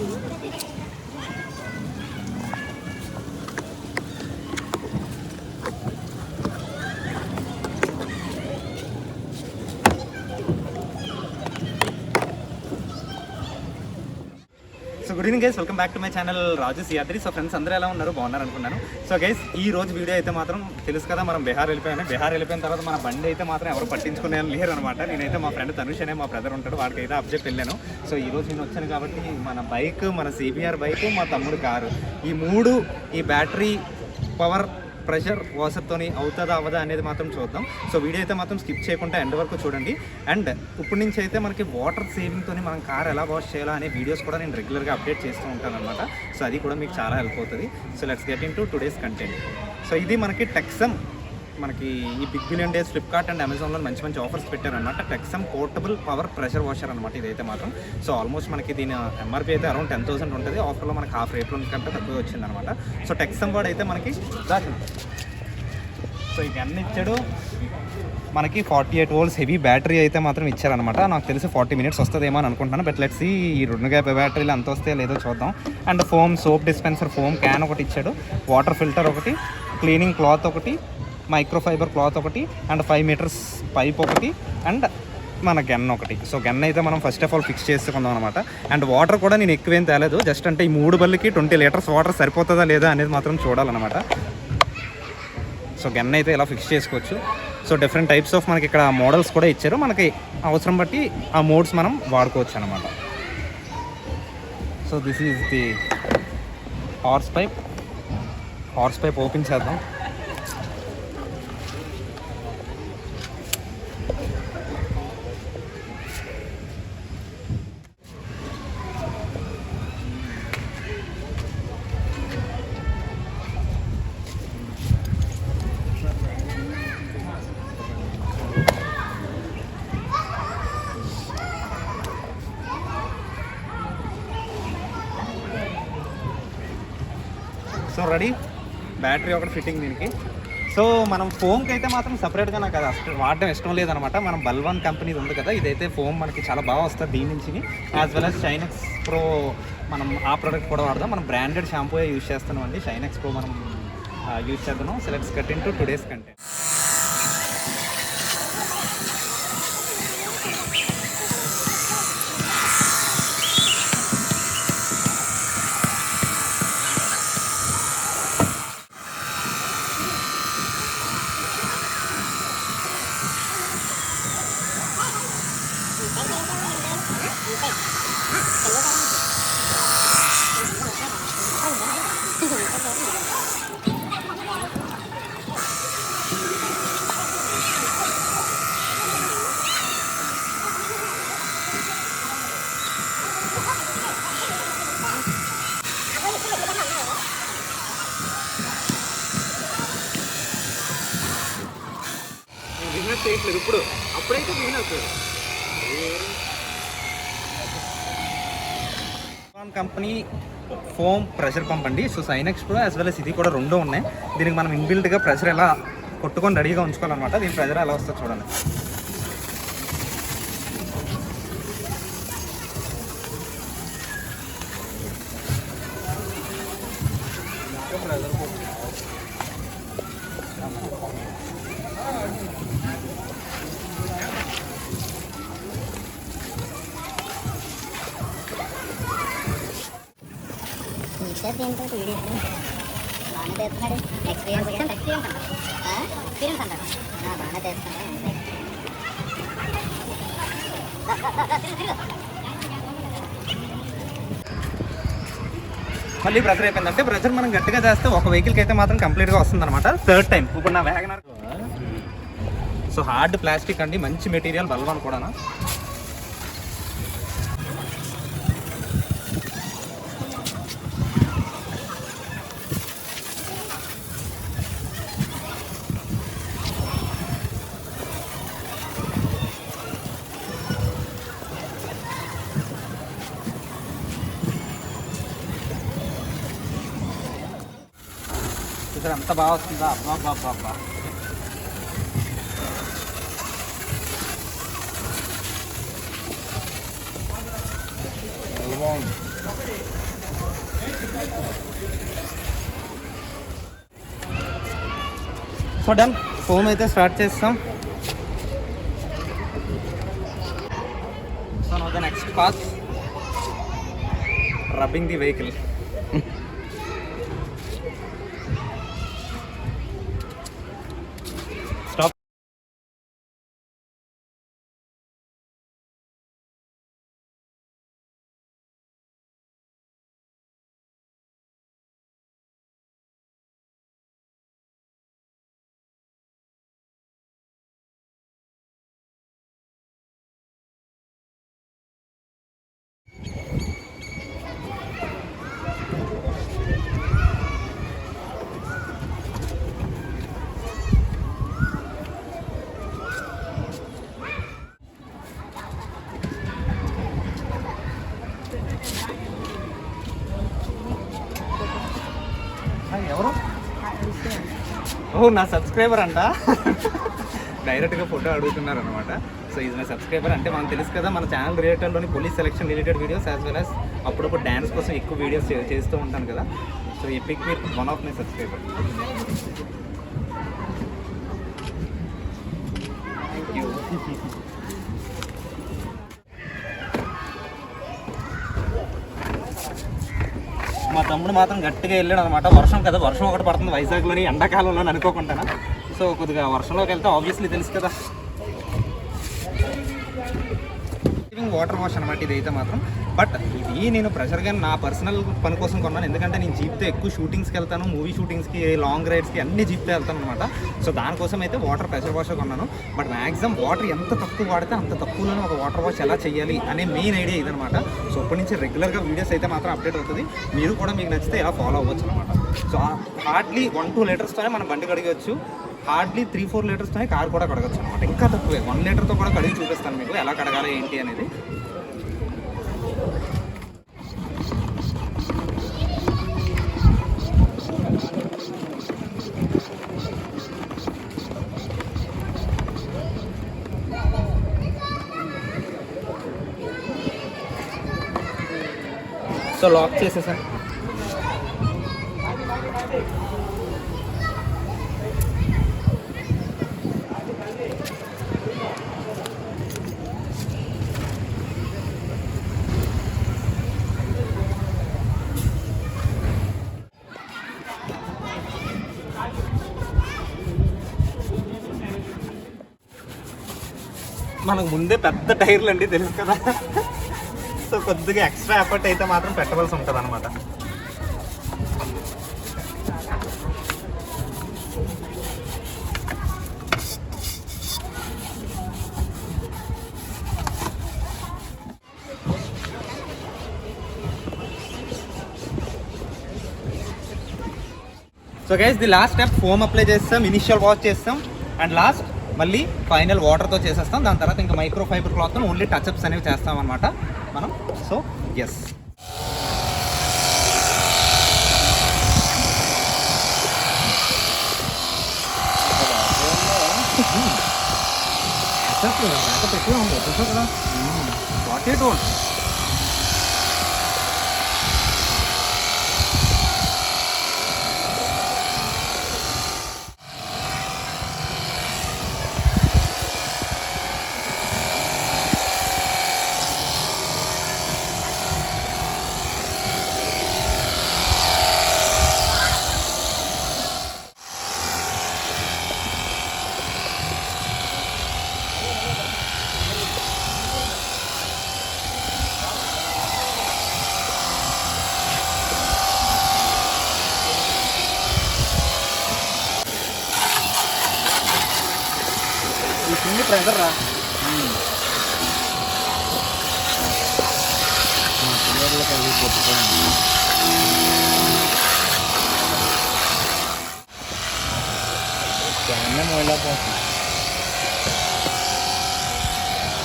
So good evening guys, welcome back to my channel Raju Siyadri. So friends అందరూ ఎలా ఉన్నారు, బాగున్నారు అనుకున్నాను. సో గైస్ ఈ రోజు వీడియో అయితే మాత్రం తెలుసు కదా, మనం బీహార్ వెళ్ళిపోయిన తర్వాత మన బండి అయితే మాత్రం ఎవరు పట్టించుకునే లేరు అనమాట. నేనైతే మా ఫ్రెండ్ తనుష్ అనే మా బ్రదర్ ఉంటాడు, వాడికైతే అప్జెక్ట్ వెళ్ళాను. సో ఈ రోజు నేను వచ్చాను కాబట్టి మన బైక్, మన CBR బైక్, మా తమ్ముడు కారు, ఈ మూడు ఈ బ్యాటరీ పవర్ ప్రెషర్ వాషర్తోని అవుతుందా అవ్వదా అనేది మాత్రం చూద్దాం. సో వీడియో అయితే మాత్రం స్కిప్ చేయకుండా ఎండ్ వరకు చూడండి. అండ్ ఇప్పటి నుంచి అయితే మనకి వాటర్ సేవింగ్తో మనం కార్ ఎలా వాష్ చేయాలా అనే వీడియోస్ కూడా నేను రెగ్యులర్గా అప్డేట్ చేస్తూ ఉంటాను అనమాట. సో అది కూడా మీకు చాలా హెల్ప్ అవుతుంది. So let's get in to today's content. So ఇది మనకి టెక్సమ్, మనకి ఈ big billion days Flipkart and అమెజాన్లో మంచి మంచి ఆఫర్స్ పెట్టారనమాట. టెక్సమ్ పోర్టబుల్ పవర్ ప్రెషర్ వాషర్ అనమాట ఇదైతే మాత్రం. సో ఆల్మోస్ట్ మనకి దీని MRP అయితే అరౌండ్ 10,000 ఉంటుంది. ఆఫర్లో మనకి హాఫ్ రేట్లో కంటే తక్కువ వచ్చిందనమాట. సో టెక్సమ్ వాడు అయితే మనకి సో ఇక అన్ని ఇచ్చాడు. మనకి 48 volts హెవీ బ్యాటరీ అయితే మాత్రం ఇచ్చారనమాట. నాకు తెలిసి 40 minutes వస్తుందేమో అని అనుకుంటున్నాను. బట్ లెట్స్ ఈ 2 బ్యాటరీలు ఎంత వస్తే లేదో చూద్దాం. And foam soap dispenser, foam can ఒకటి ఇచ్చాడు, వాటర్ ఫిల్టర్ ఒకటి, క్లీనింగ్ క్లాత్ ఒకటి, మైక్రోఫైబర్ క్లాత్ ఒకటి, అండ్ 5 meters పైప్ ఒకటి, అండ్ మన గన్ ఒకటి. సో గన్ అయితే మనం ఫస్ట్ ఆఫ్ ఆల్ ఫిక్స్ చేసుకుందాం అనమాట. అండ్ వాటర్ కూడా నేను ఎక్కువేం తేలేదు, జస్ట్ అంటే ఈ 3 బళ్ళకి 20 liters వాటర్ సరిపోతుందా లేదా అనేది మాత్రం చూడాలన్నమాట. సో గన్ అయితే ఇలా ఫిక్స్ చేసుకోవచ్చు. సో డిఫరెంట్ టైప్స్ ఆఫ్ మనకి ఇక్కడ మోడల్స్ కూడా ఇచ్చారు, మనకి అవసరం బట్టి ఆ మోడ్స్ మనం వాడుకోవచ్చు అనమాట. So this is the horse pipe open చేద్దాం. సో రెడీ, బ్యాటరీ ఒకటి ఫిట్టింగ్ దీనికి. సో మనం ఫోమ్కి అయితే మాత్రం సపరేట్గా నాకు అది అసలు వాడడం ఇష్టం లేదనమాట. మనం బల్వాన్ కంపెనీది ఉంది కదా, ఇదైతే ఫోమ్ మనకి చాలా బాగా వస్తుంది దీని నుంచి. యాజ్ వెల్ యాజ్ షైనెక్స్ ప్రో, మనం ఆ ప్రోడక్ట్ కూడా వాడదాం. మనం బ్రాండెడ్ షాంపూ యూజ్ చేస్తున్నాం అండి, షైనెక్స్ ప్రో మనం యూజ్ చేద్దాం. So let's get in to today's content. Business చేయట్లేదు ఇప్పుడు, అప్పుడైతే business. Company foam pressure pump అండి. So సైనెక్స్ pro as well as ఇది కూడా 2 ఉన్నాయి. దీనికి మనం ఇన్బిల్ట్గా ప్రెషర్ ఎలా కొట్టుకొని రెడీగా ఉంచుకోవాలన్నమాట. దీని ప్రెషర్ ఎలా వస్తుందో చూడండి. దీంతో వీడియో బాగానే చేస్తున్నాడు. ఎక్స్పీరియన్స్ అంటారు బాగానే చేస్తున్నాడు. మళ్ళీ ప్రెషర్ అయిపోయిందంటే, ప్రెషర్ మనం గట్టిగా చేస్తే ఒక వెహికల్కి అయితే మాత్రం కంప్లీట్గా వస్తుంది అనమాట. 3rd టైం ఇప్పుడు నా వ్యాగనర్. సో హార్డ్ ప్లాస్టిక్ అండి, మంచి మెటీరియల్, బల్వాన్ కూడా. చూసారు అంత బాగా వస్తుందా, అబ్బా అబ్బా అబ్బా. బాగుంది. సో డన్, ఫోమ్ అయితే స్టార్ట్ చేస్తాం. So now the next part, rubbing the vehicle. Stop. ఎవరు? ఓ నా సబ్స్క్రైబర్ అంట. డైరెక్ట్గా ఫోటో అడుగుతున్నారు అనమాట. సో ఇది నా సబ్స్క్రైబర్. అంటే మనకు తెలుసు కదా, మన ఛానల్ రిలేటెడ్లోని police selection related videos as well as అప్పుడప్పుడు డ్యాన్స్ కోసం ఎక్కువ వీడియోస్ చేస్తూ ఉంటాను కదా. సో ఈ pic with one of my subscriber. Thank you. మా తమ్ముడు మాత్రం గట్టిగా వెళ్ళాడు అనమాట. వర్షం కదా, వర్షం ఒకటి పడుతుంది వైజాగ్లోని ఎండాకాలంలో అనుకోకుండా. సో కొద్దిగా వర్షంలోకి వెళ్తే ఆబ్వియస్లీ తెలుసు కదా. వాటర్ వాష్ అనమాట ఇదైతే మాత్రం. బట్ ఇది నేను ప్రెషర్గా నా పర్సనల్ పని కోసం కొన్నాను. ఎందుకంటే నేను జీప్తో ఎక్కువ షూటింగ్స్కి వెళ్తాను, మూవీ షూటింగ్స్కి, లాంగ్ రైడ్స్కి అన్ని జీప్తో వెళ్తాను అనమాట. సో దానికోసం అయితే వాటర్ ప్రెషర్ వాష్ కొన్నాను. బట్ మ్యాక్సిమం వాటర్ ఎంత తక్కువ వాడితే అంత తక్కువలోనే ఒక వాటర్ వాష్ ఎలా చేయాలి అనే మెయిన్ ఐడియా ఇదనమాట. సో అప్పటి నుంచి రెగ్యులర్గా వీడియోస్ అయితే మాత్రం అప్డేట్ అవుతుంది. మీరు కూడా మీకు నచ్చితే ఎలా ఫాలో అవ్వచ్చు అనమాట. సో హార్డ్లీ 1-2 లీటర్స్తోనే మనం బండి కడిగవచ్చు. హార్డ్లీ 3-4 లీటర్స్తోనే కార్ కూడా కడగచ్చు అనమాట. ఇంకా తక్కువే, 1 లీటర్తో కూడా కడిగి చూపిస్తాను మీకు ఎలా కడగాలి ఏంటి అనేది. సో లాక్ చేసేసాను. మనకు ముందే పెద్ద టైర్లు అండి, తెలుసు కదా. సో కొద్దిగా ఎక్స్ట్రా ఎఫర్ట్ అయితే మాత్రం పెట్టవలసి ఉంటుంది అనమాట. So guys the last step, foam apply చేస్తాం, ఇనిషియల్ వాష్ చేస్తాం, అండ్ లాస్ట్ మళ్ళీ ఫైనల్ వాటర్తో చేసేస్తాం. దాని తర్వాత ఇంకా మైక్రో ఫైబర్ క్లాత్తో ఓన్లీ టచ్అప్స్ అనేవి చేస్తాం అనమాట మనం. సో ఎస్, ఎక్కువ ఉంది తెలుసు కదా, వాట్ యూ డోంట్. ఈ ప్రెజర్ రా, మా పిల్లర్లకు అవి కొట్టుకోండి.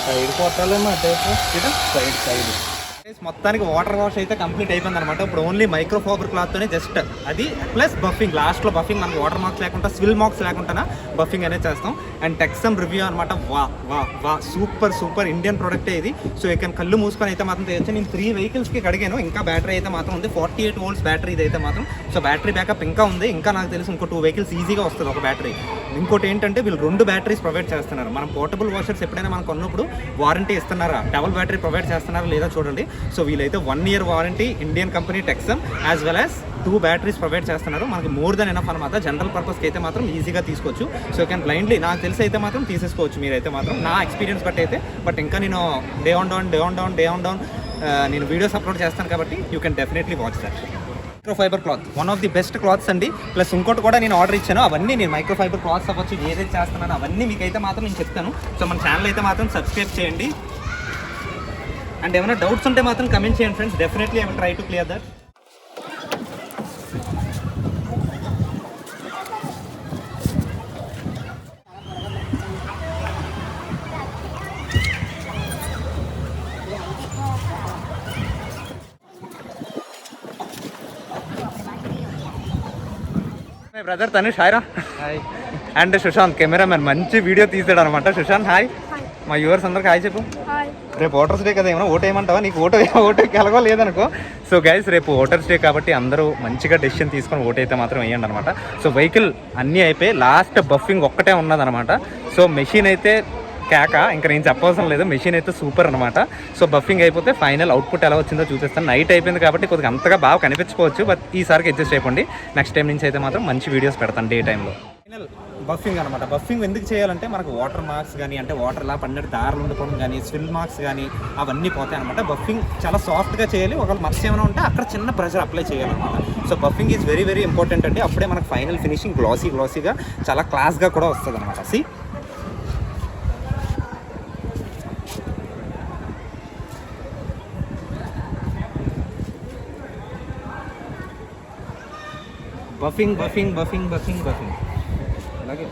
సైడ్ కొట్టాలేమో అటైపు, సైడ్ మొత్తానికి వాటర్ వాష్ అయితే కంప్లీట్ అయిపోయింది అనమాట. ఇప్పుడు ఓన్లీ మైక్రో ఫైబర్ క్లాత్తోనే జస్ట్ అది ప్లస్ బఫింగ్, లాస్ట్లో బఫింగ్ మనకి వాటర్ మార్క్స్ లేకుండా స్విల్ మార్క్స్ లేకుండా బఫింగ్ అనేది చేస్తాం. అండ్ టెక్సమ్ రివ్యూ అనమాట. వా సూపర్ ఇండియన్ ప్రోడక్టే ఇది. సో ఇక్కడ కళ్ళు మూసుకొని అయితే మాత్రం చేయొచ్చు. నేను 3 వెహికల్స్కి కడిగాను. ఇంకా బ్యాటరీ అయితే మాత్రం ఉంది, 48 volts బ్యాటరీ ఇది అయితే మాత్రం. సో బ్యాటరీ బ్యాకప్ ఇంకా ఉంది. ఇంకా నాకు తెలిసి ఇంకో 2 వెహికల్స్ ఈజీగా వస్తుంది ఒక బ్యాటరీ. ఇంకోటి ఏంటంటే వీళ్ళు 2 బ్యాటరీస్ ప్రొవైడ్ చేస్తున్నారు. మనం పోర్టబుల్ వాషర్స్ ఎప్పుడైనా మనకు కొన్నప్పుడు వారంటీ ఇస్తున్నారా, డబుల్ బ్యాటరీ ప్రొవైడ్ చేస్తున్నారా లేదా చూడండి. సో వీళ్ళైతే 1 year వారంటీ, ఇండియన్ కంపెనీ టెక్సమ్, as well as 2 batteries provide చేస్తున్నారు. మనకి మోర్ దెన్ ఎనఫ్ అనమాట. జనరల్ పర్పస్కి అయితే మాత్రం ఈజీగా తీసుకోవచ్చు. సో కెన్ బ్లైండ్లీ నాకు తెలిసి అయితే మాత్రం తీసేసుకోవచ్చు మీరైతే మాత్రం, నా ఎక్స్పీరియన్స్ బట్టి అయితే. బట్ ఇంకా నేను డే ఆన్ డౌన్ నేను వీడియోస్ అప్లోడ్ చేస్తాను కాబట్టి you can definitely watch that. Micro fibre cloth one of the best clothes అండి. ప్లస్ ఇంకోటి కూడా నేను ఆర్డర్ ఇచ్చాను. అవన్నీ నేను మైక్రో ఫైబర్ క్లాత్స్ అవ్వచ్చు, ఏదైతే చేస్తున్నానో అవన్నీ మీకైతే మాత్రం నేను చెప్తాను. సో మన ఛానల్ అయితే మాత్రం సబ్స్క్రైబ్ చేయండి. అండ్ ఏమైనా డౌట్స్ ఉంటే మాత్రం కమెంట్ చేయండి friends. Definitely I will try to clear that. Brother Tanush hi రా. హాయ్. అండ్ సుశాంత్ కెమెరామెన్ మంచి వీడియో తీసాడు అనమాట. సుశాంత్ హాయ్. మా వ్యూవర్స్ అందరికి హాయ్ చెప్పు. రేపు ఓటర్స్ డే కదా, ఏమైనా ఓటు వేయమంటావా? నీకు ఓటు కలగో లేదనుకో. సో గైస్ రేపు ఓటర్స్ డే కాబట్టి అందరూ మంచిగా డెసిషన్ తీసుకొని ఓటు అయితే మాత్రం వేయండి అనమాట. సో వెహికల్ అన్నీ అయిపోయి లాస్ట్ బఫింగ్ ఒక్కటే ఉన్నదనమాట. సో మెషిన్ అయితే కేక, ఇంకా నేను చెప్పవసరం లేదు. మెషిన్ అయితే సూపర్ అనమాట. సో బఫింగ్ అయిపోతే ఫైనల్ అవుట్పుట్ ఎలా వచ్చిందో చూపిస్తాను. నైట్ అయిపోయింది కాబట్టి కొద్దిగా అంతగా బాగా కనిపించుకోవచ్చు. బట్ ఈసారికి అడ్జస్ట్ అయిపోండి. నెక్స్ట్ టైం నుంచి అయితే మాత్రం మంచి వీడియోస్ పెడతాను డే టైంలో. ఫైనల్ బఫింగ్ అనమాట. బఫింగ్ ఎందుకు చేయాలంటే మనకు వాటర్ మార్క్స్ కానీ, అంటే వాటర్ ఇలా పన్నెండు దారులు ఉండిపోవడం కానీ, స్విల్ మార్క్స్ కానీ అవన్నీ పోతాయి అనమాట. బఫింగ్ చాలా సాఫ్ట్గా చేయాలి. ఒకవేళ మర్స్ ఏమైనా ఉంటే అక్కడ చిన్న ప్రెషర్ అప్లై చేయాలన్నమాట. So buffing is very important అండి. అప్పుడే మనకు ఫైనల్ ఫినిషింగ్ గ్లాసీగా చాలా క్లాస్గా కూడా వస్తుంది అనమాట. సి బఫింగ్ అలాగే